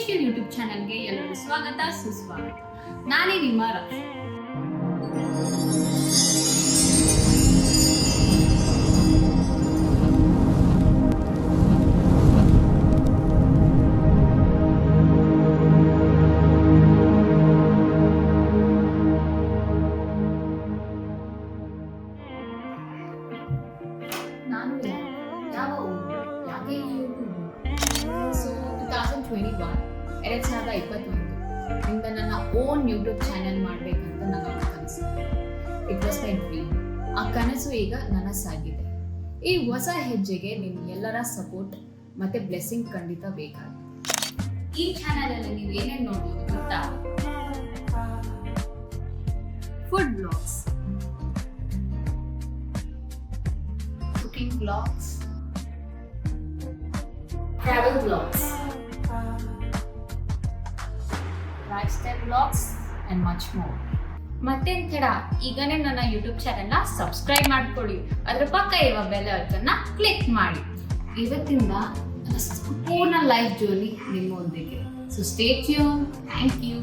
Official YouTube ಚಾನೆಲ್ಗೆ ಎಲ್ಲರಿಗೂ ಸ್ವಾಗತ ಸುಸ್ವಾಗತ. ನಾನೇ ನಿಮ್ಮ ರಕ್ಷ. ನಾನು ಯಾವ ಊರು, ಯಾಕೆ ಯೂಟ್ಯೂಬ್? ಸೊ 2021 ಇಂದ ನನ್ನ ಓನ್ ಯೂಟ್ಯೂಬ್ ಚಾನೆಲ್ ಮಾಡಬೇಕಂತ ನನ್ನ ಕನಸು. It was my dream. ಆ ಕನಸು ಈಗ ನನಸಾಗಿದೆ. ಈ ಹೊಸ ಹೆಜ್ಜೆಗೆ ನಿಮ್ಮ ಎಲ್ಲರ ಸಪೋರ್ಟ್ ಮತ್ತೆ ಬ್ಲೆಸ್ಸಿಂಗ್ ಖಂಡಿತ ಬೇಕಾಗುತ್ತೆ. ಈ ಚಾನೆಲ್ ಅಲ್ಲಿ ನೀವು ಏನೇನು ನೋಡ್ಬೋದು ಗೊತ್ತಾ? Food blogs, cooking vlogs, travel vlogs, lifestyle vlogs and much more. ಮತ್ತೇನ್ ತಡ, ಈಗನೇ ನನ್ನ ಯೂಟ್ಯೂಬ್ ಚಾನೆಲ್ನ ಸಬ್ಸ್ಕ್ರೈಬ್ ಮಾಡ್ಕೊಳ್ಳಿ. ಅದ್ರ ಪಕ್ಕ ಇರುವ ಬೆಲ್ ಐಕಾನ್ನ ಕ್ಲಿಕ್ ಮಾಡಿ. ಇವತ್ತಿಂದ ನನ್ನ ಸಂಪೂರ್ಣ ಲೈಫ್ ಜರ್ನಿ ನಿಮ್ಮೊಂದಿಗೆ. So stay tune. Thank you.